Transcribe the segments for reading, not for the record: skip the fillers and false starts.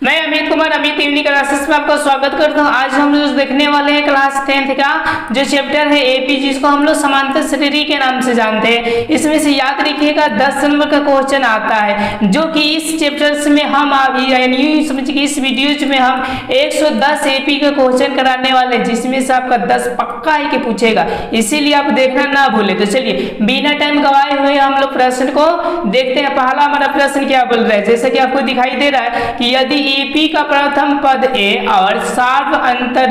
मैं Amit Kumar Amit evening classes में आपका स्वागत करता हूं। आज हम लोग देखने वाले हैं क्लास 10th का जो चैप्टर है एपी, जिसको हम लोग समांतर श्रेणी के नाम से जानते हैं। इसमें से याद रखिएगा 10 नंबर का क्वेश्चन आता है, जो कि इस चैप्टर्स में हम यानी समझिए इस वीडियोज में हम 110 एपी का क्वेश्चन कराने वाले हैं, जिसमें से आपका 10 पक्का है कि पूछेगा, इसीलिए आप देखना ना भूले। तो चलिए बिना टाइम गवाए हुए हम लोग प्रश्न को देखते हैं। पहला हमारा प्रश्न क्या बोल रहा है, जैसे कि आपको दिखाई दे रहा है कि यदि एपी का प्रथम पद ए और सार्व अंतर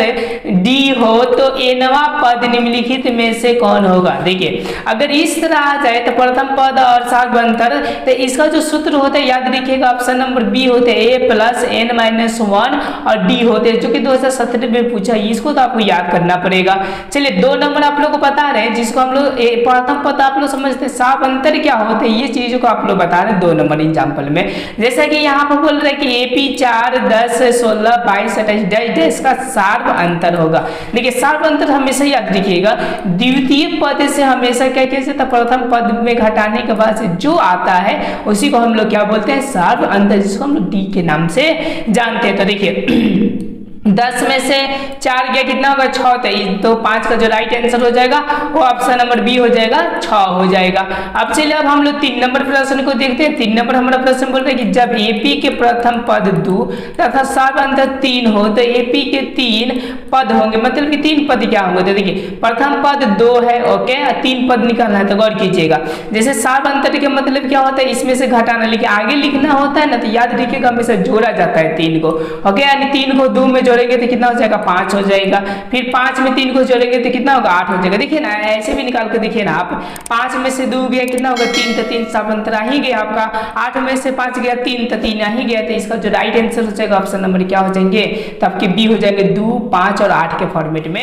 डी हो तो एनवा पद निम्नलिखित में से कौन होगा। देखिए अगर इस तरह आ जाए तो प्रथम पद और सार्व अंतर, तो इसका जो सूत्र होता है याद रखिएगा ऑप्शन नंबर बी होते हैं ए प्लस एन माइनस 1 और डी होते हैं, जो कि 2017 में पूछा। इसको तो आपको याद करना पड़ेगा। चलिए 2 नंबर आप लोग को बता रहे हैं, जिसको हम लोग प्रथम पद आप लोग समझते हैं, सार्व अंतर क्या होते हैं, ये चीजों को आप लोग बता रहे हैं 2 नंबर एग्जाम्पल में। जैसा कि यहाँ पर बोल रहे हैं कि एपी 4, 10, 16, 22, 28 इसका सार्व अंतर होगा। देखिए सार्व अंतर हमेशा याद रखिएगा, द्वितीय पद से हमेशा क्या कहते हैं, प्रथम पद में घटाने के बाद से जो आता है उसी को हम लोग क्या बोलते हैं, सार्व अंतर, जिसको हम लोग डी के नाम से जानते हैं। तो देखिए 10 में से 4 गया कितना होगा, 6, तो 5 का जो राइट आंसर हो जाएगा वो ऑप्शन नंबर बी हो जाएगा, 6 हो जाएगा। अब चलिए अब हम लोग 3 नंबर प्रश्न को देखते हैं। 3 नंबर हमारा प्रश्न बोल रहा है कि जब एपी के प्रथम पद 2 तथा सार्व अंतर 3 हो तो एपी के 3 पद होंगे, मतलब कि 3 पद क्या होंगे। तो देखिए प्रथम पद 2 है, ओके, 3 पद निकालना है, तो गौर कीजिएगा। जैसे सार्व अंतर के मतलब क्या होता है, इसमें से घटाना, लेकिन आगे लिखना होता है ना, तो याद रखिएगा हमेशा जोड़ा जाता है 3 को, ओके, यानी 3 को 2 में जोड़ेंगे तो कितना हो जाएगा, 5 हो जाएगा। फिर 5 में 3 को जोड़ेंगे तो कितना होगा, 8 हो जाएगा। देखिए ना ऐसे भी निकाल के देखिए ना आप, 5 में से 2 गया कितना होगा, 3, तो 3 सार्व अंतर आ ही गया आपका। 8 में से 5 गया 3, तो 3 आ ही गया। तो इसका जो राइट आंसर हो जाएगा ऑप्शन नंबर क्या हो जाएंगे, तो आपके बी हो जाएंगे, 2, 5 और 8 के फॉर्मेट में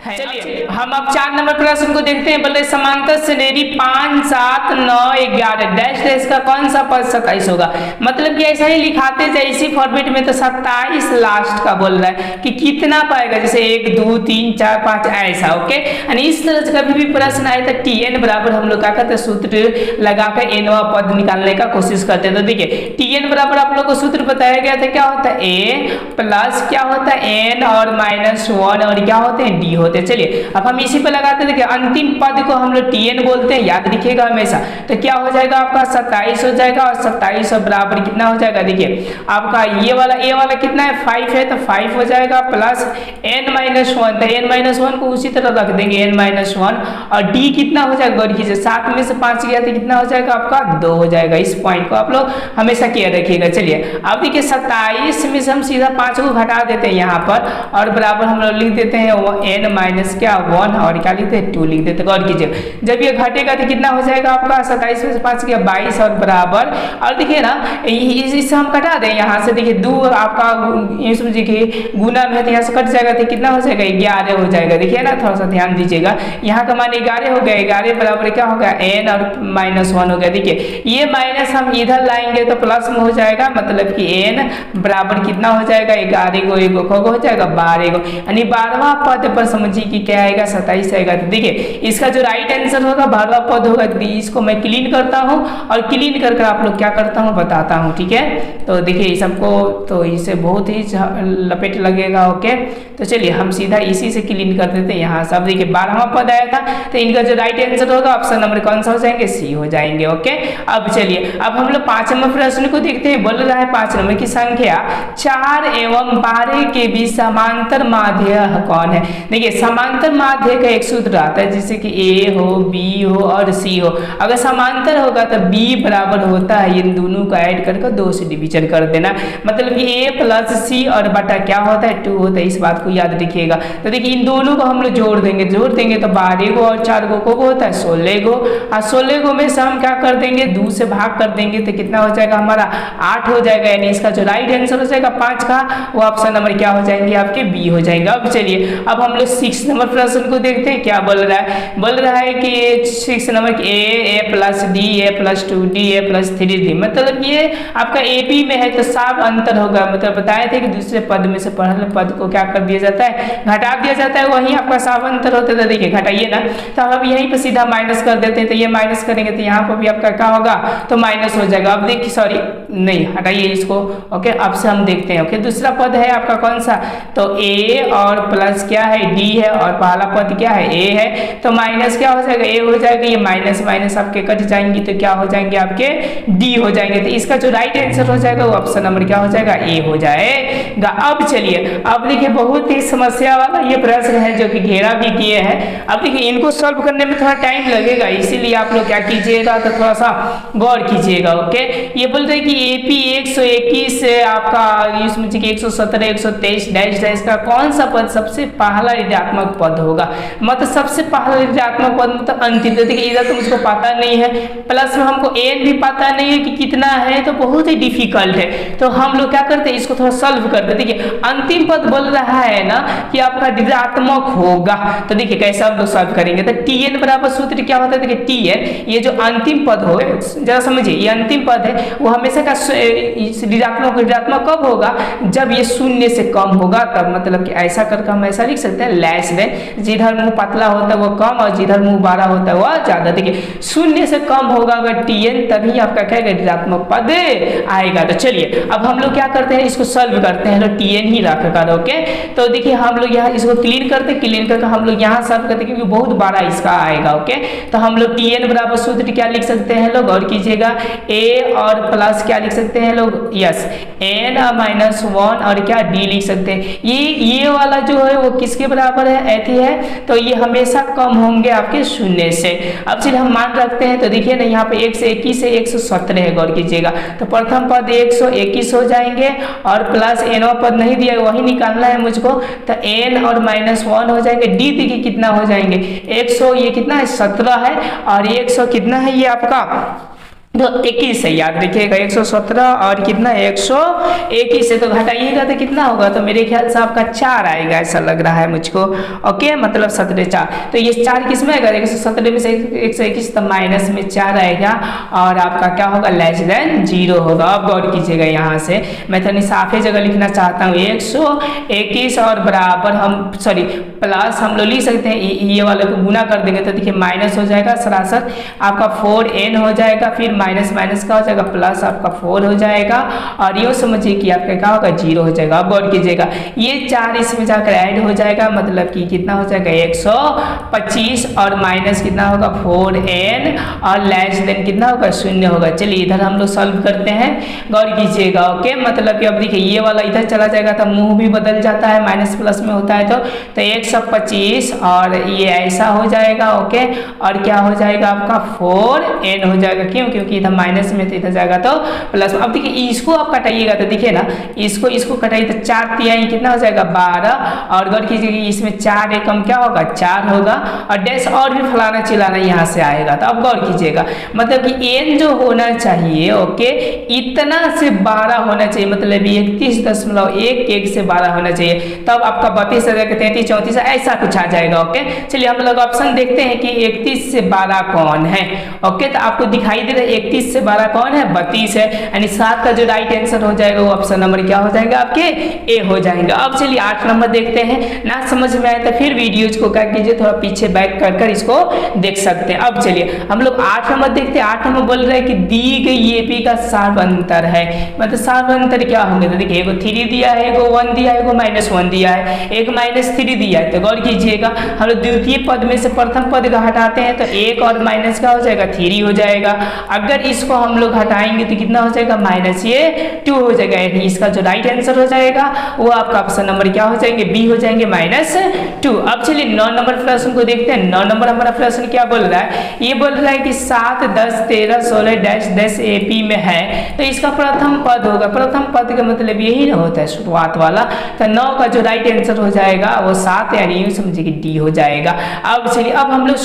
है। चलिए हम अब 4 नंबर प्रश्न को देखते हैं। बोले समांतर श्रेणी 5, 7, 9, 11 डैश डैश का कौन सा पद 27 होगा। मतलब कि ऐसा ही लिखाते जाए इसी फॉर्मेट में, तो 27 लास्ट का बोल रहा है कि कितना पाएगा, जैसे 1, 2, 3, 4, 5 ऐसा, ओके। यानी इस तरह से कभी भी प्रश्न आए तो टीएन बराबर हम लोग क्या करते हैं, सूत्र लगाकर एनवा पद निकालने का कोशिश करते हैं। तो देखिए टीएन बराबर आप लोग को सूत्र बताया गया था, क्या होता है ए प्लस क्या होता है एन और -1 और क्या होते हैं डी होते हैं। चलिए अब हम इसी पे लगाते हैं। देखिए अंतिम पद को हम लोग टीएन बोलते हैं, याद रखिएगा हमेशा। तो क्या हो जाएगा आपका 27 हो जाएगा, और 27 बराबर कितना हो जाएगा, देखिए आपका ये वाला ए वाला कितना है 5 है, तो 5 हो जाएगा प्लस n-1, तो n-1 को उसी तरह रख देंगे n-1 और d कितना हो जाएगा, गौर कीजिए 7 में से 5 गया तो कितना हो जाएगा आपका 2 हो जाएगा। इस पॉइंट को आप लोग हमेशा केयर रखिएगा। चलिए अब देखिए 27 में से हम सीधा 5 को घटा देते हैं यहाँ पर, और बराबर हम लोग लिख देते हैं n-1 और क्या लिखते हैं 2 लिख देते हैं। गौर कीजिए जब ये घटेगा तो कितना हो जाएगा आपका 27 में से 5 गया 22 और बराबर, और देखिए ना इससे हम घटा दें यहाँ से, देखिए 2 आपका ये समझिए कि गुना में यहाँ से कट जाएगा तो कितना हो जाएगा 11 हो जाएगा। देखिए ना थोड़ा सा ध्यान दीजिएगा, यहाँ का मान 11 हो गया, 11 बराबर क्या हो गया n और -1 हो गया। देखिए ये माइनस हम इधर लाएंगे तो प्लस में हो जाएगा, मतलब कि n बराबर कितना हो जाएगा 11 को, 1 को हो जाएगा 12 को, यानी 12वां पद पर समझिए कि क्या आएगा 27 आएगा। तो देखिए इसका जो राइट आंसर होगा 12वां पद होगा। इसको मैं क्लीन करता हूँ और क्लीन करके आप लोग क्या करता हूँ बताता हूँ, ठीक है। तो देखिए सबको तो इसे बहुत ही लपेट लगेगा, ओके। तो चलिए हम सीधा इसी से क्लीन कर देते हैं। यहाँ सब देखिए 12वां पद आया था, तो इनका जो राइट आंसर होगा ऑप्शन नंबर कौन सा हो जाएंगे, सी हो जाएंगे, ओके। अब चलिए अब हम लोग 5 नंबर प्रश्न को देखते हैं। बोल रहा है 5 नंबर की संख्या 4 एवं 12 के बीच समांतर माध्य कौन है। देखिए समांतर माध्य का एक सूत्र आता है, जैसे कि ए हो, बी हो और सी हो। अगर समांतर होगा तो बी बराबर होता है इन दोनों को ऐड करके 2 से डिवीजन कर देना, मतलब कि ए प्लस सी और बटा क्या होता है 2 होता है। इस बात को याद रखिएगा। तो देखिए इन दोनों को हम लोग जोड़ देंगे तो 12 को और 4 को होता है 16 को, और 16 को में से हम क्या कर देंगे 2 से भाग कर देंगे तो कितना हो जाएगा हमारा 8 हो जाएगा। यानी इसका जो राइट आंसर हो जाएगा 5 का, वो ऑप्शन नंबर क्या हो जाएंगे आपके बी हो जाएंगे। अब चलिए अब हम लोग 6 नंबर प्रश्न को देखते हैं। क्या बोल रहा है कि 6 number A plus D, A plus 2d, A plus 3d, मतलब ये आपका एपी में है तो साफ अंतर होगा। मतलब बताए थे कि दूसरे पद में से पहले पद को क्या कर दिया जाता है, घटा दिया जाता है, वही आपका सामांतर होता है। देखिए घटाइए ना, तो हम अब यहीं पर सीधा माइनस कर देते हैं, तो ये माइनस करेंगे तो यहाँ पर भी आपका क्या होगा, तो माइनस हो जाएगा। अब देखिए सॉरी नहीं हटाइए इसको, ओके। अब से हम देखते हैं, ओके। दूसरा पद है आपका कौन सा, तो a और प्लस क्या है d है, और पहला पद क्या है a है, तो माइनस क्या हो जाएगा, a हो जाएगा। ये माइनस माइनस आपके कट जाएंगे तो क्या हो जाएंगे आपके d हो जाएंगे। तो इसका जो राइट आंसर हो जाएगा वो ऑप्शन नंबर क्या हो जाएगा, a हो जाएगा। अब चलिए अब देखिए बहुत ही समस्या वाला ये प्रश्न है जो कि घेरा भी किए हैं। अब देखिए इनको सॉल्व करने में थोड़ा टाइम लगेगा, इसीलिए आप लोग क्या कीजिएगा, तो थोड़ा सा गौर कीजिएगा, ओके। ये बोल रहे हैं कि AP 121 से आपका इसमें 117 123 डैश डैश का कौन सा पद सबसे पहला ऋणात्मक पद होगा, मतलब सबसे पहला ऋणात्मक पद मतलब अंतिम। देखिए इधर तो मुझको पता नहीं है, प्लस में हमको n भी पता नहीं है कि कितना है, तो बहुत ही डिफिकल्ट है। तो हम लोग क्या करते हैं, इसको थोड़ा सॉल्व करते हैं। देखिए अंतिम पद बोल रहा है ना कि आपका ऋणात्मक होगा, तो देखिए कैसे हम लोग सॉल्व करेंगे। तो Tn बराबर सूत्र क्या होता है, देखिए Tn ये जो अंतिम पद हो, जरा समझिए ये अंतिम पद है वो हमेशा का ऋणात्मक कब होगा, जब ये शून्य से कम होगा तब, मतलब कि ऐसा करके हम ऐसा लिख सकते हैं लेस देन, जिधर मुंह पतला होता है वो कम और जिधर मुंह बड़ा होता है वो ज्यादा। देखिए शून्य से कम होगा अगर Tn, तभी आपका क्या ऋणात्मक पद आएगा। तो चलिए अब हम लोग क्या करते हैं, इसको सॉल्व करते हैं। तो Tn ही रख कर, ओके। तो देखिए हम लोग यहाँ इसको क्लीन करते हैं, क्लीन करके हम लोग यहाँ सॉल्व करते हैं क्योंकि बहुत बड़ा इसका आएगा, ओके। तो हम लोग Tn बराबर सूत्र क्या लिख सकते हैं लोग, और कीजिएगा a और प्लस क्या लिख सकते हैं लोग, यस n माइनस 1 और क्या d लिख सकते हैं। ये वाला जो है वो किसके बराबर है, ऐसी है, तो ये हमेशा कम होंगे आपके शून्य से। अब चलिए हम मान रखते हैं, तो देखिए ना यहाँ पे 121 से 117 है, गौर कीजिएगा। तो प्रथम पद 121 हो जाएंगे और प्लस n पद नहीं दिया वही निकालना है मुझको, तो n और माइनस 1 हो जाएंगे। d देखिए कितना हो जाएंगे, 100 ये कितना है 17 है, और 100 कितना है ये आपका तो 21 है, याद रखिएगा 117 और कितना 121 से तो घटाइएगा तो कितना होगा, तो मेरे ख्याल से आपका 4 आएगा, ऐसा लग रहा है मुझको, ओके। मतलब 17 4, तो ये 4 किस में आएगा, 117 में से 121 तो माइनस में 4 आएगा, और आपका क्या होगा लेस देन 0 होगा। अब गौर कीजिएगा यहाँ से मैं तो साफे जगह लिखना चाहता हूँ 121 और बराबर हम सॉरी प्लस हम लोग लिख सकते हैं, ये वाले को गुना कर देंगे तो देखिए माइनस हो जाएगा, सरासर आपका 4n हो जाएगा, फिर माइनस माइनस का हो जाएगा प्लस आपका 4 हो जाएगा, और ये समझिए कि आपका क्या होगा 0 हो जाएगा। अब गौर कीजिएगा ये 4 इसमें जाकर ऐड हो जाएगा, मतलब कि कितना हो जाएगा 125, और माइनस कितना होगा 4n, और लेस देन कितना होगा 0 होगा। चलिए इधर हम लोग सॉल्व करते हैं, गौर कीजिएगा, ओके। मतलब कि अब देखिए ये वाला इधर चला जाएगा तो मुंह भी बदल जाता है, माइनस प्लस में होता है तो 125 और ये ऐसा हो जाएगा, ओके। और क्या हो जाएगा आपका 4n हो जाएगा, क्यों, क्योंकि इधर माइनस में तो इधर जाएगा तो प्लस। अब देखिए इसको आप कटाइएगा तो देखिए ना इसको कटाइए तो 4 तिहाई कितना हो जाएगा 12, और गौर कीजिएगा इसमें 4 एकम क्या होगा 4 होगा, और डैश और भी फलाना चिलाना यहाँ से आएगा। तो अब गौर कीजिएगा मतलब कि n जो होना चाहिए, ओके, इतना से 12 होना चाहिए, मतलब 31.11 से 12 होना चाहिए, तब आपका 32 हो जाएगा 33 34 ऐसा कुछ आ जाएगा, ओके। चलिए हम लोग ऑप्शन देखते हैं कि 31 से 12 कौन है, ओके। तो आपको दिखाई दे रहा है 31 से 12 कौन है 32 है, यानी 7 का जो राइट आंसर हो जाएगा वो ऑप्शन नंबर क्या हो जाएगा आपके ए हो जाएगा। अब चलिए 8 नंबर देखते हैं, ना समझ में आए तो फिर वीडियोज को क्या कीजिए थोड़ा पीछे बैक कर इसको देख सकते हैं। अब चलिए हम लोग 8 नंबर देखते हैं। 8 नंबर बोल रहे हैं कि दी गई एपी का सार्वंतर है, मतलब सार्वंतर क्या होंगे, तो देखिए एगो 3 दिया है, एगो 1 दिया है, एगो -1 दिया है, एक -3 दिया है। तो गौर कीजिएगा हम लोग द्वितीय पद में से प्रथम पद का हटाते हैं तो 1 और माइनस का हो जाएगा 3 हो जाएगा। अगर इसको हम लोग हटाएंगे तो कितना हो जाएगा -2 हो जाएगा, यानी इसका जो राइट आंसर हो जाएगा वो आपका ऑप्शन नंबर क्या हो जाएंगे बी हो जाएंगे -2। अब चलिए 9 नंबर प्रश्न को देखते हैं। 9 नंबर हमारा प्रश्न क्या बोल रहा है, ये बोल रहा है कि 7 10 13 16 10 एपी में है, तो इसका प्रथम पद होगा। प्रथम पद का मतलब यही ना होता है शुरुआत वाला, तो 9 का जो राइट आंसर हो जाएगा वो 7, यानी यूं समझिए कि डी हो जाएगा। अब चलिए अब हम लोग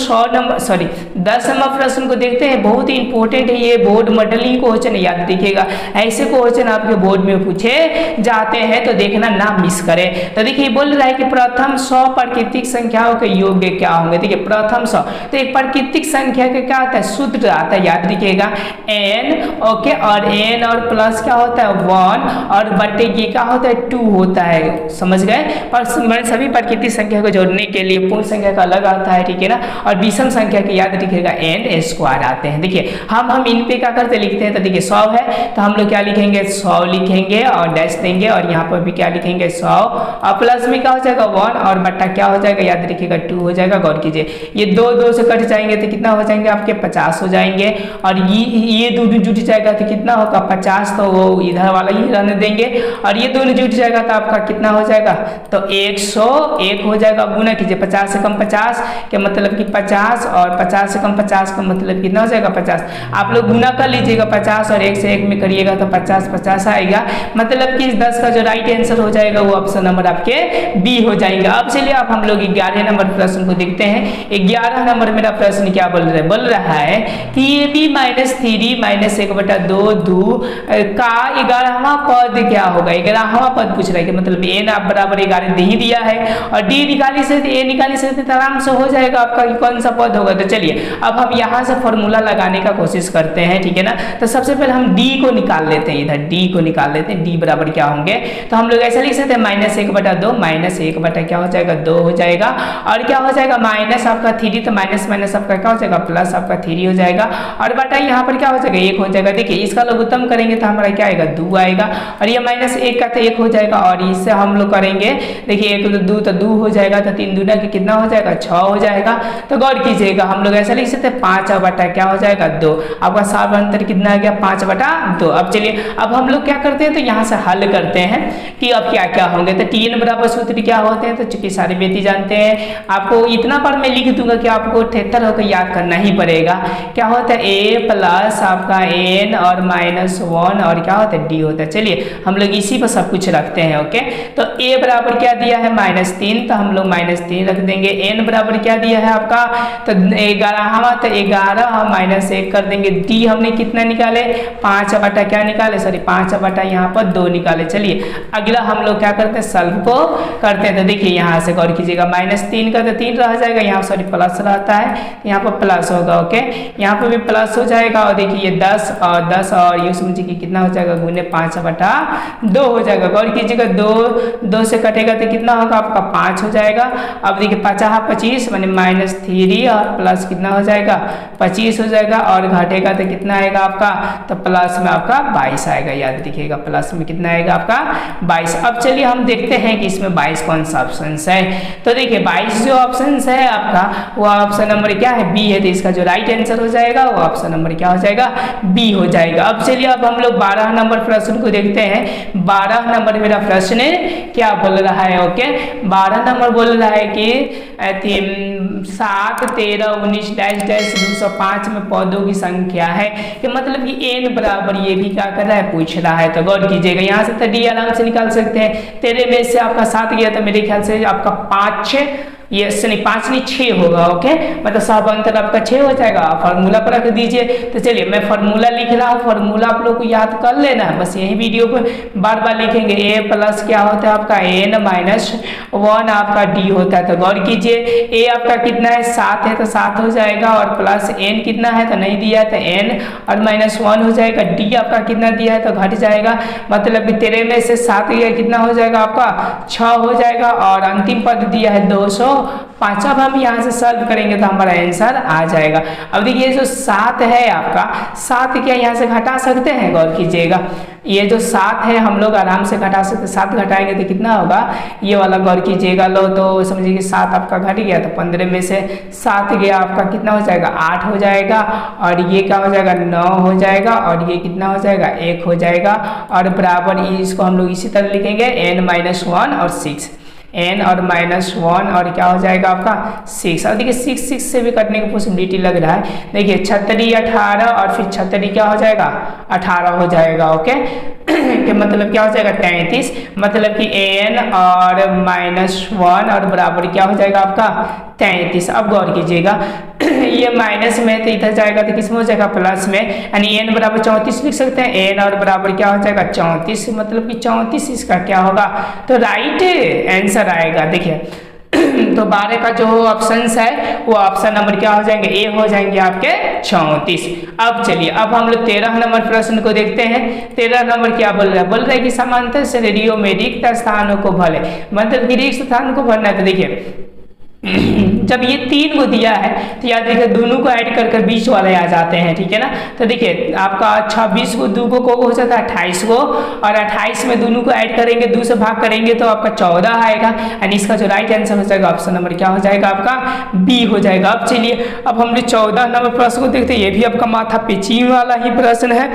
10 नंबर प्रश्न को देखते हैं, बहुत ही इंपॉर्टेंट ये बोर्ड मॉडलिंग क्वेश्चन याद रखिएगा, ऐसे क्वेश्चन आपके बोर्ड में पूछे जाते हैं तो देखना ना मिस करें। तो देखिए बोल रहा है कि प्रथम 100 प्राकृतिक संख्याओं के योग क्या होंगे। देखिए प्रथम 100 तो एक प्राकृतिक संख्या का क्या आता है, सूत्र आता है, याद रखिएगा n, ओके, और n और प्लस क्या होता है 1 और बट्टे ये क्या होता है 2 होता है, समझ गए। और सभी प्राकृतिक संख्या को जोड़ने के लिए पूर्ण संख्या का अलग आता है, ठीक है ना, और विषम संख्या के याद रखिएगा n स्क्वायर आते हैं। देखिए हम इन पे क्या करते लिखते हैं, तो देखिए 100 है तो हम लोग क्या लिखेंगे 100 लिखेंगे और डैश देंगे, और यहाँ पर भी क्या लिखेंगे 100 और प्लस में क्या हो जाएगा 1 और बट्टा क्या हो जाएगा याद रखिएगा 2 हो जाएगा। गौर कीजिए ये 2 से कट जाएंगे तो कितना हो जाएंगे आपके 50 हो जाएंगे, और ये दोनों जुट जाएगा तो कितना होगा 50, तो वो इधर वाला ही रहने देंगे, और ये दोनों जुट जाएगा तो आपका कितना हो जाएगा तो 101 हो जाएगा। गुना कीजिए 50 से कम 50 के मतलब कि 50 और 50 से कम 50 का मतलब कितना हो जाएगा 50। आप लोग गुना कर लीजिएगा 50 और 1 से 1 में करिएगा तो 50 आएगा, मतलब कि इस 10 का जो राइट आंसर हो जाएगा वो ऑप्शन नंबर आपके बी हो जाएगा। अब चलिए आप हम लोग 11 नंबर प्रश्न को देखते हैं। 11 नंबर मेरा प्रश्न क्या बोल रहा है कि ए बी माइनस 3 माइनस 1/2 का 11वां पद क्या होगा। 11वां पद पूछ रहा है कि मतलब एन आप बराबर 11 नहीं दिया है और डी निकाली से ए निकाली से आराम से हो जाएगा आपका कि कौन सा पद होगा। तो चलिए अब हम यहाँ से फॉर्मूला लगाने का कोशिश करते हैं, ठीक है ना। तो सबसे पहले हम डी को निकाल लेते हैं, इधर डी को निकाल लेते हैं। डी बराबर क्या होंगे तो हम लोग ऐसा लिख सकते हैं माइनस 1/2 माइनस 1 बटा क्या हो जाएगा 2 हो जाएगा, और क्या हो जाएगा माइनस आपका 3 तो माइनस माइनस आपका क्या हो जाएगा प्लस आपका 3 हो जाएगा, और बटा यहाँ पर क्या हो जाएगा 1 हो जाएगा। देखिए इसका लघुत्तम करेंगे तो हमारा क्या आएगा 2 आएगा, और ये माइनस 1 का तो 1 हो जाएगा, और इससे हम लोग करेंगे देखिए 1 तो 2 हो जाएगा, तो 3 दूना के कितना हो जाएगा 6 हो जाएगा। तो गौर कीजिएगा हम लोग ऐसा लिख सकते हैं 5 बटा क्या हो जाएगा 2, आपका साफ अंतर कितना आ गया 5/2। अब चलिए अब हम लोग क्या करते हैं तो यहाँ से हल करते हैं कि अब क्या क्या होंगे। तो tn बराबर सूत्र क्या होते हैं तो चूंकि सारे व्यक्ति जानते हैं, आपको इतना पर मैं लिख दूंगा कि आपको 78 होकर याद करना ही पड़ेगा। क्या होता है a प्लस आपका n और -1 और क्या होता है d होता है। चलिए हम लोग इसी पर सब कुछ रखते हैं, ओके। तो a बराबर क्या दिया है -3 तो हम लोग -3 रख देंगे। n बराबर क्या दिया है आपका तो 11वां तो 11 हम -1 कर देंगे। d हमने कितना निकाले 5 बटा क्या निकाले सॉरी 5 बटा यहाँ पर 2 निकाले। चलिए अगला हम लोग क्या करते हैं सॉल्व को करते हैं। तो देखिए यहाँ से गौर कीजिएगा -3 का तो 3 रह जाएगा, यहाँ सॉरी प्लस रहता है यहाँ पर प्लस होगा, ओके। यहाँ पर भी प्लस हो जाएगा, और देखिए ये 10 और ये समझिए कि कितना हो जाएगा गुने 5/2 हो जाएगा। गौर कीजिएगा 2 से कटेगा तो कितना होगा आपका 5 हो जाएगा। अब देखिए 5×25 माने -3 और प्लस कितना हो जाएगा 25 हो जाएगा, और घटेगा तो कितना आएगा आपका तो प्लस में आपका 22 आएगा। याद रखिएगा प्लस में कितना आएगा आपका 22। अब चलिए हम देखते हैं कि इसमें 22 कौन सा ऑप्शन है। तो देखिए 22 जो ऑप्शन है आपका वो ऑप्शन नंबर क्या है बी है, तो इसका जो राइट आंसर हो जाएगा वो ऑप्शन नंबर क्या हो जाएगा बी हो जाएगा। अब चलिए अब हम लोग 12 नंबर प्रश्न को देखते हैं। 12 नंबर मेरा प्रश्न क्या बोल रहा है, ओके। 12 नंबर बोल रहा है कि 7, 13, 19 -205 में पदों की संख्या है कि मतलब कि n बराबर ये भी क्या कर रहा है पूछ रहा है। तो गौर कीजिएगा यहाँ से तो डी आराम से निकाल सकते हैं। 13 में से आपका 7 गया तो मेरे ख्याल से आपका 5 6 ये नहीं 5 नहीं 6 होगा, ओके। मतलब सब अंतर आपका 6 हो जाएगा। फार्मूला पर रख दीजिए। तो चलिए मैं फार्मूला लिख रहा हूँ, फार्मूला आप लोग को याद कर लेना है, बस यही वीडियो को बार बार लिखेंगे। a प्लस क्या होता है आपका n -1 आपका d होता है। तो गौर कीजिए a आपका कितना है 7 है तो 7 हो जाएगा, और प्लस n कितना है तो नहीं दिया है तो n और -1 हो जाएगा। d आपका कितना दिया है तो घट जाएगा, मतलब कि 13 में से 7 गया कितना हो जाएगा आपका 6 हो जाएगा, और अंतिम पद दिया है 205। अब हम यहाँ से सॉल्व करेंगे तो हमारा आंसर आ जाएगा। अब देखिए जो 7 है आपका 7 क्या यहाँ से घटा सकते हैं, गौर कीजिएगा ये जो 7 है हम लोग आराम से घटा सकते हैं। 7 घटाएंगे तो कितना होगा ये वाला गौर कीजिएगा। लो तो समझिए कि 7 आपका घट गया तो 15 में से 7 गया आपका कितना हो जाएगा 8 हो जाएगा, और ये क्या हो जाएगा 9 हो जाएगा, और ये कितना हो जाएगा 1 हो जाएगा, और बराबर इसको हम लोग इसी तरह लिखेंगे n -1 और 6 n और -1 और क्या हो जाएगा आपका 6। और देखिए 6 से भी कटने की पॉसिबिलिटी लग रहा है। देखिए 36 18 और फिर 36 क्या हो जाएगा 18 हो जाएगा, ओके। कि मतलब क्या हो जाएगा 33, मतलब कि an और -1 और बराबर क्या हो जाएगा आपका 33। अब गौर कीजिएगा ये माइनस में तो इधर जाएगा तो किस में हो जाएगा प्लस में, यानी n बराबर 34 लिख सकते हैं। n और बराबर क्या हो जाएगा 34, मतलब कि 34 इसका क्या होगा, तो राइट आंसर आएगा। देखिए तो 12 का जो ऑप्शंस है वो ऑप्शन नंबर क्या हो जाएंगे, ए हो जाएंगे आपके 34। अब चलिए अब हम लोग 13 नंबर प्रश्न को देखते हैं। 13 नंबर क्या बोल रहा है, बोल रहा है कि समांतर श्रेणियों में रिक्त स्थानों को भरे, मतलब कि रिक्त स्थान को भरना है। तो देखिए जब ये 3 को दिया है तो याद रखिए दोनों को ऐड कर बीच वाले आ जाते हैं, ठीक है ना। तो देखिए आपका 26 को 2 को हो जाता है 28 को, और 28 में दोनों को ऐड करेंगे, 2 से भाग करेंगे तो आपका 14 आएगा, यानी इसका जो राइट आंसर हो जाएगा ऑप्शन नंबर क्या हो जाएगा आपका बी हो जाएगा। अब चलिए अब हम लोग 14 नंबर प्रश्न को देखते हैं। ये भी आपका माथा पेची वाला ही प्रश्न है।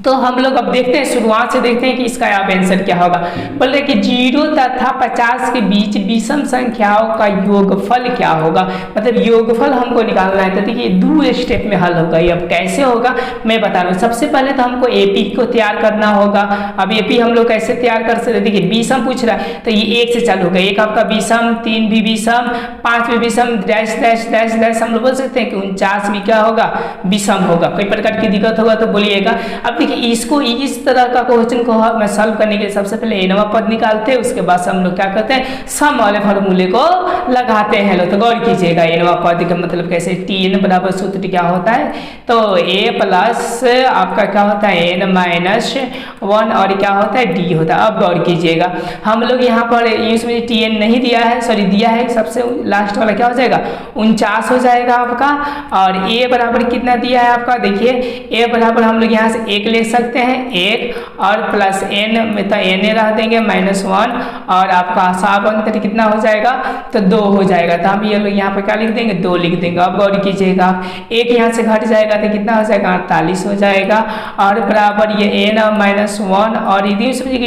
तो हम लोग अब देखते हैं, शुरुआत से देखते हैं कि इसका अब आंसर क्या होगा। बोल रहे कि 0 तथा 50 के बीच विषम संख्याओं का योगफल क्या होगा, मतलब योगफल हमको निकालना है। तो देखिए 2 स्टेप में हल होगा। ये अब कैसे होगा मैं बता रहा हूँ। सबसे पहले तो हमको एपी को तैयार करना होगा। अब एपी हम लोग कैसे तैयार कर सकते हैं, देखिए विषम पूछ रहा है तो ये 1 से चालू होगा। 1 आपका विषम, 3 भी विषम, 5 भी विषम, डैश डैश डैश डैश हम लोग बोल सकते हैं कि 49 भी क्या होगा विषम होगा। कोई प्रकार की दिक्कत होगा तो बोलिएगा। अब देखिए इसको इस तरह का क्वेश्चन को मैं सॉल्व करने के लिए सबसे पहले एनवा पद निकालते हैं, उसके बाद हम लोग क्या करते हैं सम वाले फॉर्मूले को लगाते हैं। लो तो गौर कीजिएगा एनवा पद का मतलब कैसे, टीएन बराबर सूत्र क्या होता है, तो ए प्लस आपका क्या होता है एन माइनस 1 और क्या होता है डी होता है। अब गौर कीजिएगा हम लोग यहाँ पर इसमें टीएन नहीं दिया है, सॉरी दिया है, सबसे लास्ट वाला क्या हो जाएगा 49 हो जाएगा आपका। और ए बराबर कितना दिया है आपका, देखिए ए बराबर हम लोग यहाँ से 1 ले सकते हैं, 1 और प्लस एन में तो एन रह देंगे -1 और आपका साब अंतर कितना हो जाएगा तो 2 हो जाएगा। तो हम ये लोग यहाँ पर क्या लिख देंगे 2 लिख देंगे। अब गौर कीजिएगा एक यहाँ से घट जाएगा तो कितना हो जाएगा 48 हो जाएगा और बराबर ये एन -1 और यदि उसमें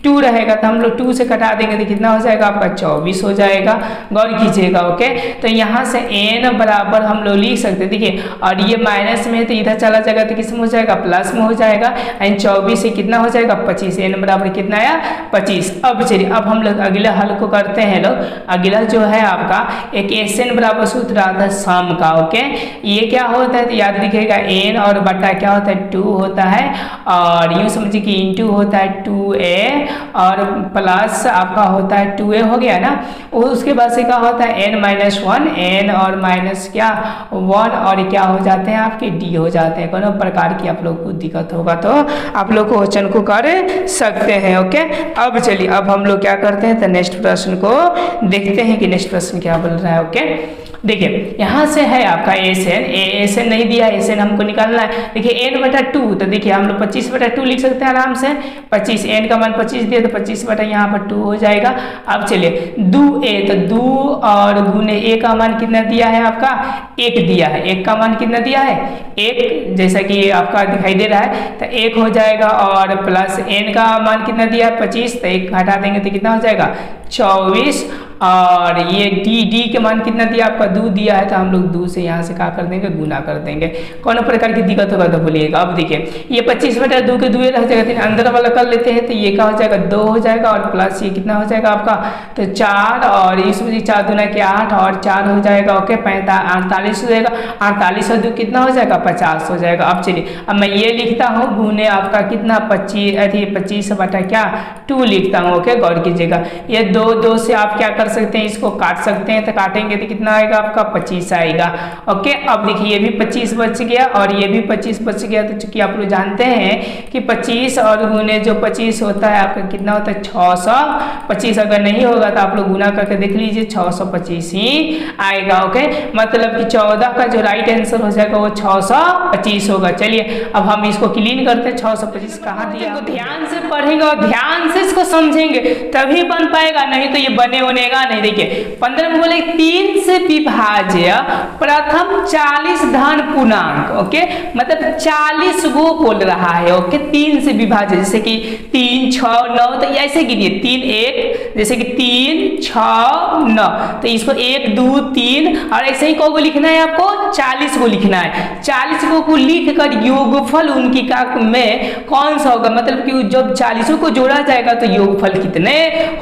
2 रहेगा तो हम लोग 2 से कटा देंगे तो कितना हो जाएगा आपका 24 हो जाएगा। गौर कीजिएगा ओके। तो यहाँ से एन बराबर हम लोग लिख सकते हैं, देखिए और ये माइनस में है तो इधर चला जाएगा तो किस में हो जाएगा प्लस में हो जाएगा। एंड 24 से कितना हो जाएगा 25, एन बराबर कितना आया 25। अब चलिए अब हम लोग अगले हल को करते हैं। लोग अगला जो है आपका एक एस एन बराबर सूत्र आता है सम का, ओके। ये क्या होता है तो याद रखिएगा एन और बटा क्या होता है 2 होता है और यूँ समझिए कि इंटू होता है 2a और प्लस आपका होता है 2a हो गया ना। उसके बाद से क्या होता है n-1 n और माइनस क्या 1 और क्या हो जाते हैं आपके d हो जाते हैं। कोनो प्रकार की आप लोग को दिक्कत होगा तो आप लोग क्वेश्चन को कर सकते हैं, ओके। अब चलिए अब हम लोग क्या करते हैं तो नेक्स्ट प्रश्न को देखते हैं कि नेक्स्ट प्रश्न क्या बोल रहा है, ओके। देखिए यहाँ से है आपका एस एन नहीं दिया, एस एन हमको निकालना है। देखिए एन बटा 2 तो देखिए हम लोग 25 बटा 2 लिख सकते हैं आराम से। 25 एन का मान 25 दिया तो 25 बटा यहाँ पर 2 हो जाएगा। अब चलिए 2a तो 2 और गुने a का मान कितना दिया है आपका 1 दिया है। 1 का मान कितना दिया है 1, जैसा कि आपका दिखाई दे रहा है तो 1 हो जाएगा और प्लस n का मान कितना दिया है 25 तो 1 हटा देंगे तो कितना हो जाएगा 24 और ये डी के मान कितना दिया आपका 2 दिया है तो हम लोग 2 से यहाँ से क्या कर देंगे गुना कर देंगे। कौन प्रकार की दिक्कत होगा तो बोलिएगा। अब देखिए ये 25 बटा 2 के 2 रह जाएगा, फिर अंदर वाला कर लेते हैं तो ये क्या हो जाएगा 2 हो जाएगा और प्लस ये कितना हो जाएगा आपका तो 4 और इसमें 4 दूना के 8 और 4 हो जाएगा, ओके 48 हो जाएगा। 48 और 2 कितना हो जाएगा 50 हो जाएगा। अब चलिए अब मैं ये लिखता हूँ गुने आपका कितना 25 बटा क्या 2 लिखता हूँ, ओके। गौर कीजिएगा ये 2 से आप क्या कर सकते हैं इसको काट सकते हैं तो काटेंगे तो कितना आएगा आपका 25 आएगा, ओके। अब देखिए ये भी 25 बच गया और ये भी 25 बच गया। तो चूंकि आप लोग जानते हैं कि 25 और गुने जो 25 होता है आपका कितना होता है 625। अगर नहीं होगा तो आप लोग गुना करके देख लीजिए 625 ही आएगा, ओके। मतलब कि 14 का जो राइट आंसर हो जाएगा वो 625 होगा। चलिए अब हम इसको क्लीन करते हैं। 625 कहाँ दिया, ध्यान से पढ़ेंगे और ध्यान से इसको समझेंगे तभी बन पाएगा, नहीं तो ये बनेगा नहीं। देखिए 15 में बोले 3 से विभाज्य प्रथम 40 धन पूर्णांक, ओके। मतलब 40 गो बोल रहा है, ओके। 3 से विभाज्य जैसे कि 3 6 9 तो ऐसे गिनिए 3 1 जैसे कि 3 6 9 तो इसको 1 2 3 और ऐसे ही को लिखना है आपको 40 को लिखना है। 40 को लिख कर योगफल उनकी का में कौन सा होगा, मतलब कि जब 40 को जोड़ा जाएगा तो योगफल कितने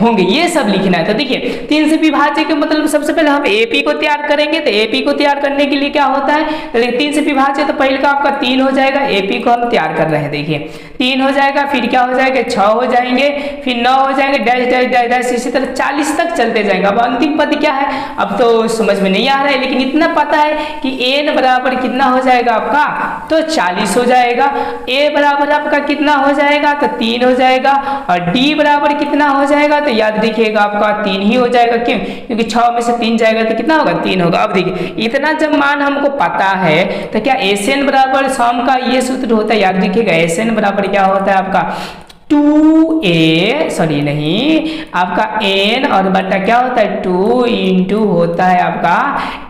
होंगे ये सब लिखना है। तो देखिए 3 से विभाज्य के मतलब सबसे पहले हम AP को तैयार करेंगे। तो AP को तैयार करने के लिए क्या होता है, तो देखिए 3 से विभाज्य तो पहले का आपका 3 हो जाएगा। AP को हम तैयार कर रहे हैं, देखिए 3 हो जाएगा, फिर क्या हो जाएगा 6 हो जाएंगे, फिर 9 हो जाएंगे, डैश डैश डैश डैश इसी तरह 40 तक चलते जाएंगे। अब अंतिम पद क्या है अब तो समझ में नहीं आ रहा है, लेकिन इतना पता है कि n बराबर कितना हो जाएगा आपका, तो 40 हो जाएगा। a बराबर आपका कितना हो जाएगा, तो 3 हो जाएगा। और d बराबर कितना हो जाएगा, तो याद रखिएगा आपका 3 ही हो जाएगा। क्यों, क्योंकि 6 में से 3 जाएगा तो कितना होगा, 3 होगा। अब देखिए इतना जब मान हमको पता है तो क्या SN बराबर सम का ये सूत्र होता है, याद रखिएगा SN बराबर क्या होता है आपका 2a, सॉरी नहीं, आपका n और बटा क्या होता है 2 इंटू होता है आपका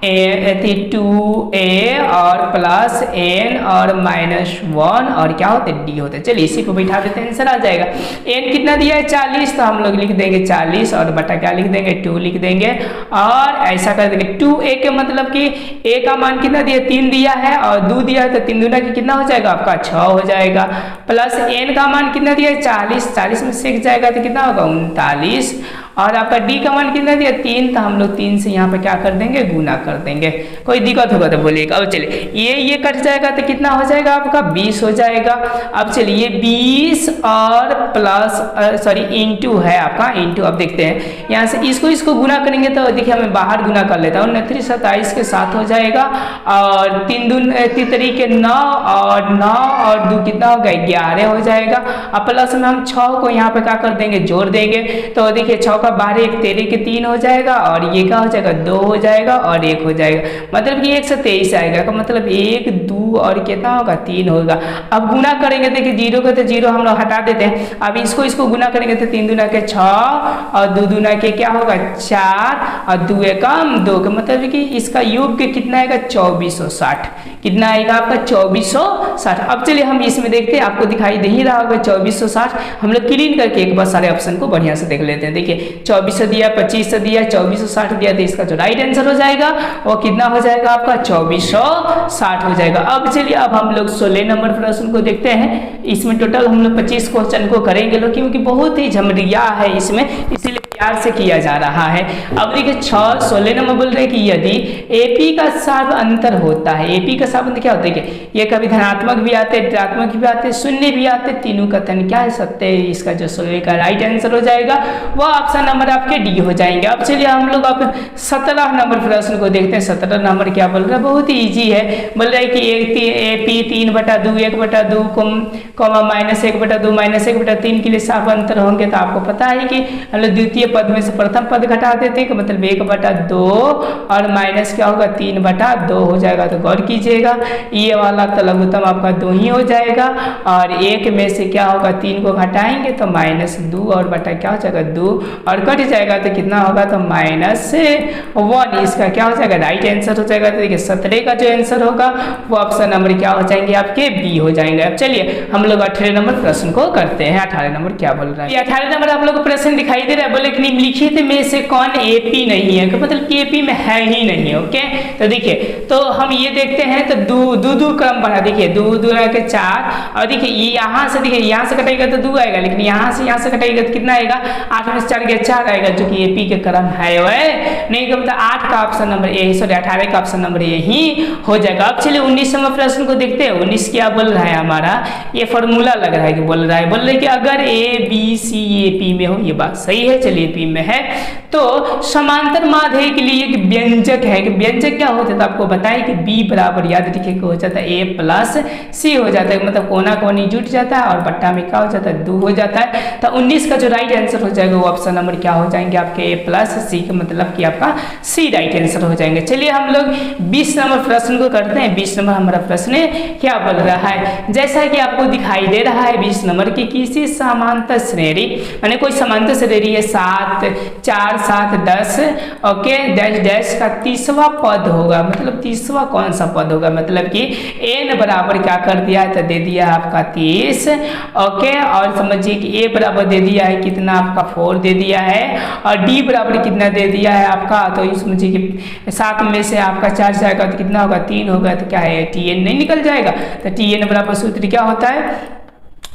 2a और प्लस n और -1 और क्या होता है d होता है। चलिए इसी को बैठा देते हैं, आंसर आ जाएगा। n कितना दिया है 40, तो हम लोग लिख देंगे 40 और बटा क्या लिख देंगे 2 लिख देंगे। और ऐसा कर देंगे 2a के मतलब कि a का मान कितना दिया 3 दिया है और 2 दिया है, तो 3 दूना की कितना हो जाएगा आपका 6 हो जाएगा। प्लस n का मान कितना दिया 40 में से जाएगा तो कितना होगा 39। और आपका d का मान कितना दिया 3, तो हम लोग 3 से यहाँ पे क्या कर देंगे गुना कर देंगे। कोई दिक्कत होगा तो बोलिएगा। अब चलिए ये कट जाएगा तो कितना हो जाएगा आपका 20 हो जाएगा। अब चलिए 20 और प्लस सॉरी इंटू है आपका इंटू। अब देखते हैं यहाँ से इसको गुना करेंगे तो देखिए हमें बाहर गुना कर लेता हूँ। 29 27 के साथ हो जाएगा और 3 दून 3 तरीके 9 और 9 और 2 कितना होगा 11 हो जाएगा। अब प्लस में हम 6 को यहाँ पे क्या कर देंगे जोड़ देंगे, तो देखिए 6 का 12 1 13 के 3 हो जाएगा और ये क्या हो जाएगा 2 हो जाएगा और 1 हो जाएगा, मतलब कि 123 आएगा का मतलब 1 2 और कितना होगा 3 होगा। अब गुना करेंगे देखिए 0 का तो 0 हम लोग हटा देते हैं। अब इसको गुना करेंगे तो 3 दूना के 6 और 2 दूना के क्या होगा 4 और 2 एकम 2 का मतलब कि इसका योग के कितना आएगा 2460। कितना आएगा आपका 2460। अब चलिए हम इसमें देखते हैं, आपको दिखाई दे ही रहा होगा 2460। हम लोग क्लीन करके एक बार सारे ऑप्शन को बढ़िया से देख लेते हैं। देखिए 2400 दिया 2500 दिया 2460 दिया, तो इसका जो राइट आंसर हो जाएगा वो कितना हो जाएगा आपका 2460 हो जाएगा। अब चलिए अब हम लोग 16 नंबर प्रश्न को देखते हैं। इसमें टोटल हम लोग 25 क्वेश्चन को करेंगे लोग, क्योंकि बहुत ही झमरिया है इसमें, इसीलिए प्यार से किया जा रहा है। अब देखिए 16 नंबर बोल रहे हैं कि यदि एपी का साफ अंतर होता है, एपी का साफ अंतर क्या होता है, ये कभी धनात्मक भी आते हैं ऋणात्मक भी आते हैं शून्य भी आते हैं, तीनों का तन क्या है सत्य है। इसका जो 16 का राइट आंसर हो जाएगा वो ऑप्शन नंबर आपके डी हो जाएंगे। अब चलिए हम लोग अब 17 नंबर प्रश्न को देखते हैं। 17 नंबर क्या बोल रहा है, बहुत ही ईजी है। बोल रहा है कि एपी 3/2 1/2 कॉमा -1/2 -1/3 के लिए साफ अंतर होंगे, तो आपको पता है कि हम लोग द्वितीय पद में से प्रथम पद घटा देते हैं, मतलब 1/2 और माइनस क्या होगा 3/2 हो जाएगा। तो गौर कीजिएगा ये वाला तो लघुत्तम आपका 2 ही हो जाएगा और 1 में से क्या होगा 3 को घटाएंगे तो -2 और बटा क्या हो जाएगा 2 और कट जाएगा तो कितना होगा तो -1। इसका क्या हो जाएगा राइट आंसर हो जाएगा। तो देखिए 17 का जो आंसर होगा वो ऑप्शन नंबर क्या हो जाएंगे आपके बी हो जाएंगे। अब चलिए हम लोग 18 नंबर प्रश्न को करते हैं। 18 नंबर क्या बोल रहा है, 18 नंबर आप लोग को प्रश्न दिखाई दे रहा है। बोले कि निम्नलिखित में से कौन एपी नहीं है, मतलब कि एपी में है ही नहीं। ओके तो देखिए तो हम ये देखते हैं तो दो क्रम बढ़ा, देखिए 2 2 के 4 और देखिए यहाँ से देखिए यहाँ से कटेगा तो 2 आएगा, लेकिन यहाँ से कटेगा तो कितना आएगा 8 में से 4 गया 4 आएगा, जो कि एपी के क्रम है वह नहीं का मतलब 8 का ऑप्शन नंबर यही, सॉरी 18 का ऑप्शन नंबर यही हो जाएगा। अब चलिए 19 नंबर प्रश्न को देखते हैं। 19 क्या बोल रहा है हमारा, ये फॉर्मूला लग रहा है कि बोल रहा है कि अगर A B C A P में हो, ये बात सही है। चलिए पी में है तो समांतर माध्य के लिए एक व्यंजक है कि व्यंजक क्या होता है, तो आपको बताएं कि बी बराबर याद रखिए हो जाता है ए प्लस सी हो जाता है, मतलब कोना कोनी जुट जाता है और बट्टा में क्या हो जाता है 2 हो जाता है। तो 19 का जो राइट आंसर हो जाएगा वो ऑप्शन नंबर क्या हो जाएंगे आपके ए प्लस सी का मतलब कि आपका सी राइट आंसर हो जाएंगे। चलिए हम लोग 20 नंबर प्रश्न को करते हैं। 20 नंबर हमारा प्रश्न क्या बोल रहा है, जैसा कि आपको दिखाई दे रहा है 20 नंबर की किसी समांतर श्रेणी, माने कोई समांतर श्रेणी है 7 4 7 10 ओके डैश डैश का 30वां पद होगा, मतलब 30वां कौन सा पद होगा, मतलब कि n बराबर क्या कर दिया है तो दे दिया आपका 30 ओके। और समझिए कि a बराबर दे दिया है कितना आपका 4 दे दिया है और d बराबर कितना दे दिया है आपका, तो समझिए कि 7 में से आपका 4 जाएगा तो कितना होगा 3 होगा, तो क्या है tn नहीं निकल जाएगा। तो tn बराबर सूत्र क्या होता है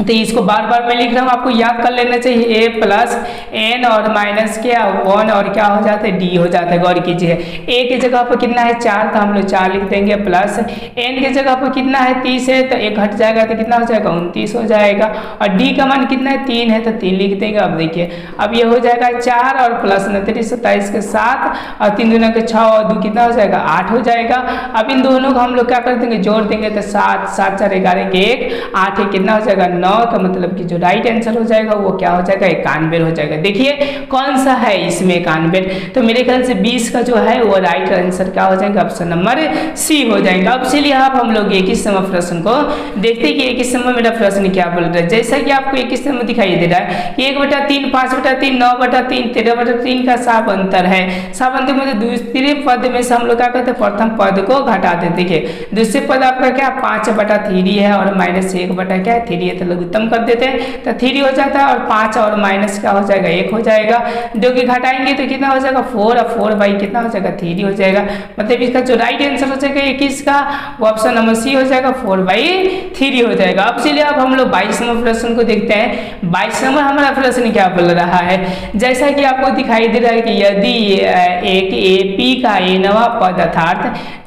तो इसको बार बार मैं लिख रहा हूँ, आपको याद कर लेना चाहिए। ए प्लस एन और माइनस क्या 1 और क्या हो जाता है डी हो जाता है। गौर कीजिए ए की जगह पर कितना है 4, तो हम लोग 4 लिख देंगे, प्लस एन की जगह पर कितना है 30 है, तो 1 हट जाएगा तो कितना हो जाएगा 29 हो जाएगा। और डी का मान कितना है 3 है, तो 3 लिख देंगे। अब देखिए अब ये हो जाएगा 4 और प्लस 29 27 के 7 और 3 दूना के 6 और 2 कितना हो जाएगा 8 हो जाएगा। अब इन दोनों को हम लोग क्या कर देंगे जोड़ देंगे, तो 7 7 4 11 के 1 8 है, कितना हो जाएगा 9 का मतलब कि जो राइट आंसर हो जाएगा वो क्या हो जाएगा 91 हो जाएगा। देखिए कौन सा है इसमें 91, तो मेरे ख्याल से 20 का जो है वो राइट आंसर क्या हो जाएगा ऑप्शन नंबर सी हो जाएगा। अब चलिए आप हम लोग 21 नंबर प्रश्न को देखते हैं कि 21 नंबर मेरा प्रश्न क्या बोल रहा है। जैसा कि आपको 21 नंबर दिखाई दे रहा है कि 1/3 5/3 9/3 13/3 का साफ अंतर है। साफ अंतर मतलब दूसरे पद में से हम लोग क्या करते हैं प्रथम पद को घटा देते। देखिए दूसरे पद आपका क्या 5/3 है और माइनस 1/3 है, तो लघुत्तम कर देते हैं तो 3 हो जाता है और 5 और माइनस क्या हो जाएगा 1 हो जाएगा, जो कि घटाएंगे तो कितना हो जाएगा 4 और 4 बाई कितना हो जाएगा 3 हो जाएगा। मतलब इसका जो राइट आंसर हो जाएगा 21 का वो ऑप्शन नंबर सी हो जाएगा 4/3 हो जाएगा। अब चलिए अब हम लोग 22 नंबर प्रश्न को देखते हैं। 22 नंबर हमारा प्रश्न क्या बोल रहा है, जैसा कि आपको दिखाई दे रहा है कि यदि एक एपी का एनवा पद अर्थात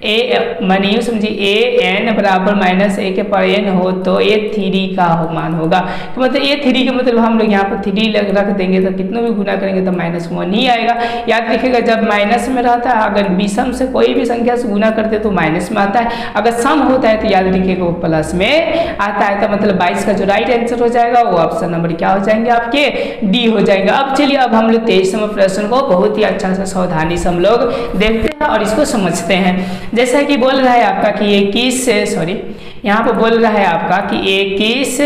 ए मानिए समझिए ए एन बराबर माइनस ए के पर एन हो तो ए 3 का मान होगा। तो मतलब ए 3 का मतलब हम लोग यहाँ पर 3 रख देंगे तो कितनों भी गुना करेंगे तो -1 ही आएगा। याद रखिएगा जब माइनस में रहता है अगर विषम से कोई भी संख्या से गुना करते तो माइनस में आता है, अगर सम होता है तो याद रखिएगा वो प्लस में आता है। तो मतलब 22 का जो राइट आंसर हो जाएगा वो ऑप्शन नंबर क्या हो जाएंगे आपके डी हो जाएगा। अब चलिए अब हम लोग 23 नंबर प्रश्न को बहुत ही अच्छा से सावधानी से हम लोग देखते हैं और इसको समझते हैं। जैसा कि बोल रहा है आपका कि 21 यहाँ पर बोल रहा है आपका कि 21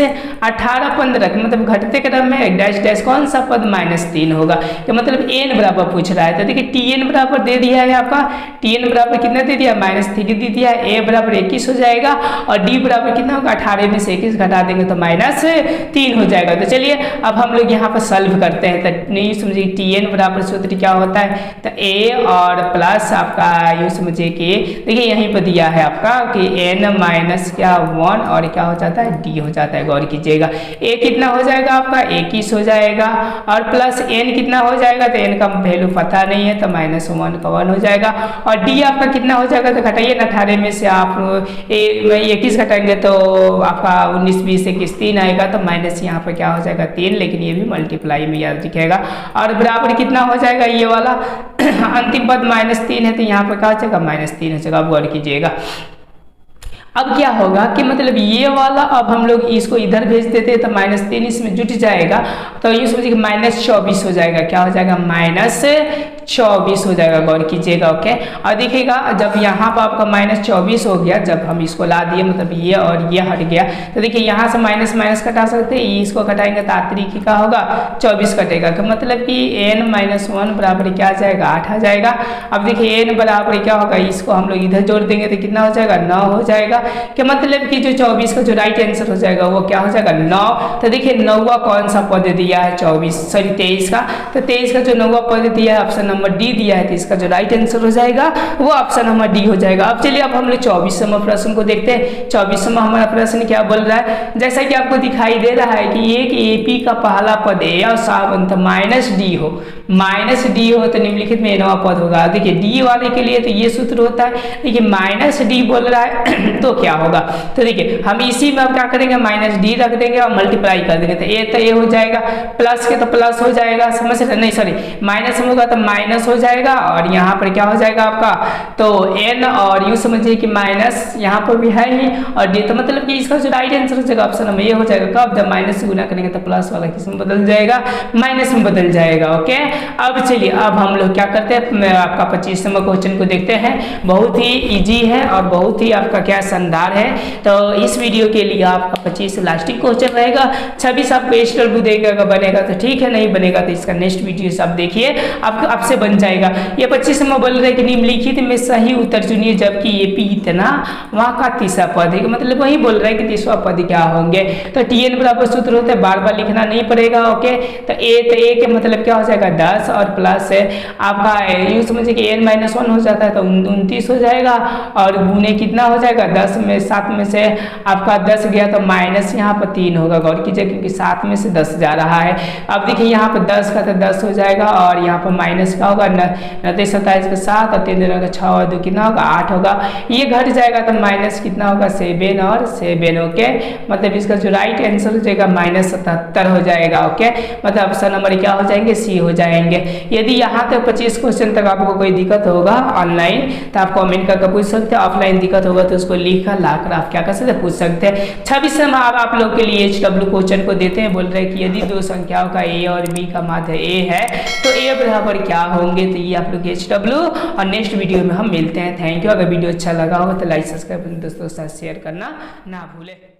18 15 मतलब घटते क्रम में डैश डैश कौन सा पद -3 होगा, तो मतलब n बराबर पूछ रहा है। तो देखिए tn बराबर दे दिया है आपका, tn बराबर कितना दे दिया -3 दे दिया है, a बराबर 21 हो जाएगा और d बराबर कितना होगा 18 में से 21 घटा देंगे तो -3 हो जाएगा। तो चलिए अब हम लोग यहाँ पर सॉल्व करते हैं। तो नहीं समझिए tn बराबर सूत्र क्या होता है, तो a और प्लस आपका यूँ समझिए कि देखिए यहीं पर दिया है आपका कि n माइनस क्या 1 और क्या हो जाता है d हो जाता है। गौर कीजिएगा a कितना हो जाएगा आपका 21 हो जाएगा और प्लस n कितना हो जाएगा, तो n का वैल्यू पता नहीं है तो -1 का 1 हो जाएगा और d आपका कितना हो जाएगा, तो घटाइए ना 18 में से आप 21 घटाएंगे तो आपका 19 20 21 3 आएगा तो माइनस यहाँ पर क्या हो जाएगा 3, लेकिन ये भी मल्टीप्लाई में याद रखिएगा और बराबर कितना हो जाएगा ये वाला अंतिम पद -3 है तो यहाँ पर क्या हो जाएगा -3 हो जाएगा। आप गौर कीजिएगा अब क्या होगा कि मतलब ये वाला अब हम लोग इसको इधर भेज देते हैं तो -3 इसमें जुट जाएगा तो ये समझिए -24 हो जाएगा। क्या हो जाएगा -24 हो जाएगा। गौर कीजिएगा ओके। और देखिएगा जब यहाँ पर आपका -24 हो गया, जब हम इसको ला दिए मतलब ये और ये हट गया तो देखिए यहाँ से माइनस माइनस कटा सकते हैं, इसको घटाएंगे तो आतरी का होगा 24 कटेगा तो मतलब कि n-1 बराबर क्या आ जाएगा 8 आ जाएगा। अब देखिए n बराबर क्या होगा, इसको हम लोग इधर जोड़ देंगे तो कितना हो जाएगा 9 हो जाएगा। कि मतलब कि जो 24 का जो राइट आंसर हो जाएगा वो क्या हो जाएगा 9। तो देखिए 9वां कौन सा पद दिया है 23 का, तो 23 का जो 9वां पद दिया है ऑप्शन नंबर डी दिया है तो इसका जो राइट आंसर हो जाएगा वो ऑप्शन नंबर डी हो जाएगा। अब चलिए अब हम लोग 24 नंबर प्रश्न को देखते हैं। 24 नंबर हमारा प्रश्न क्या बोल रहा है, जैसा कि आपको दिखाई दे रहा है कि एक एपी का पहला पद ए और साबंत -d हो तो निम्नलिखित में नवा पद होगा। देखिए डी वाले के लिए तो ये सूत्र होता है, देखिए -d बोल रहा है तो क्या होगा, तो देखिए हम इसी में अब क्या करेंगे -d रख देंगे और मल्टीप्लाई कर देंगे तो ए हो जाएगा, प्लस के तो प्लस हो जाएगा, समझ रहे नहीं सॉरी माइनस होगा तो माइनस हो जाएगा और यहाँ पर क्या हो जाएगा आपका तो n और यूँ समझिए कि माइनस यहाँ पर भी है ही और d, तो मतलब कि इसका जो राइट आंसर हो जाएगा ऑप्शन नंबर ये हो जाएगा। कब जब माइनस से गुना करेंगे तो प्लस वाला किस में बदल जाएगा माइनस में बदल जाएगा ओके। अब चलिए अब हम लोग क्या करते हैं आपका 25 नंबर क्वेश्चन को देखते हैं। बहुत ही इजी है और बहुत ही आपका क्या शानदार है, तो इस वीडियो के लिए आपका 25 लास्टिक क्वेश्चन रहेगा। 26 आपको एक्स्ट्रा देगा, अगर बनेगा तो ठीक है, नहीं बनेगा तो इसका नेक्स्ट वीडियो आप देखिए। आप आपसे बन जाएगा। ये 25 नंबर बोल रहे हैं कि निम्नलिखित में सही उत्तर चुनिए, जबकि एपी इतना वहाँ का तीसरा पद है, मतलब वही बोल रहा है कि तीसरा पद क्या होंगे। तो टीएन बराबर सूत्र होता है, बार बार लिखना नहीं पड़ेगा। ओके, तो ए के मतलब क्या हो जाएगा 10 और प्लस आपका यूँ समझिए कि n - 1 हो जाता है तो 29 हो जाएगा, और गुने कितना हो जाएगा 10 में 7 में से आपका 10 गया तो माइनस यहाँ पर 3 होगा। गौर कीजिए क्योंकि 7 में से 10 जा रहा है। अब देखिए यहाँ पर 10 का तो 10 हो जाएगा, और यहाँ पर माइनस का होगा 29 27 का 7 और 3 का 6 और 2 कितना होगा 8 होगा। ये घट जाएगा तो माइनस कितना होगा 7 और 7। ओके, मतलब इसका जो राइट आंसर हो जाएगा -77 हो जाएगा। ओके, मतलब ऑप्शन नंबर क्या हो जाएंगे सी हो जाएंगे। यदि यहाँ तक 25 क्वेश्चन तक आपको कोई दिक्कत होगा ऑनलाइन तो आप कमेंट करके पूछ सकते हैं, ऑफलाइन दिक्कत होगा तो उसको लिख कर ला कर आप क्या कर सकते हैं पूछ सकते हैं। 26 नंबर आप लोग के लिए HW क्वेश्चन को देते हैं, बोल रहे हैं कि यदि दो संख्याओं का ए और बी का माध्य ए है तो ए बराबर क्या होंगे। तो ये आप लोग HW, और नेक्स्ट वीडियो में हम मिलते हैं। Thank you. अगर वीडियो अच्छा लगा होगा तो लाइक सब्सक्राइब दोस्तों के साथ शेयर करना ना भूलें।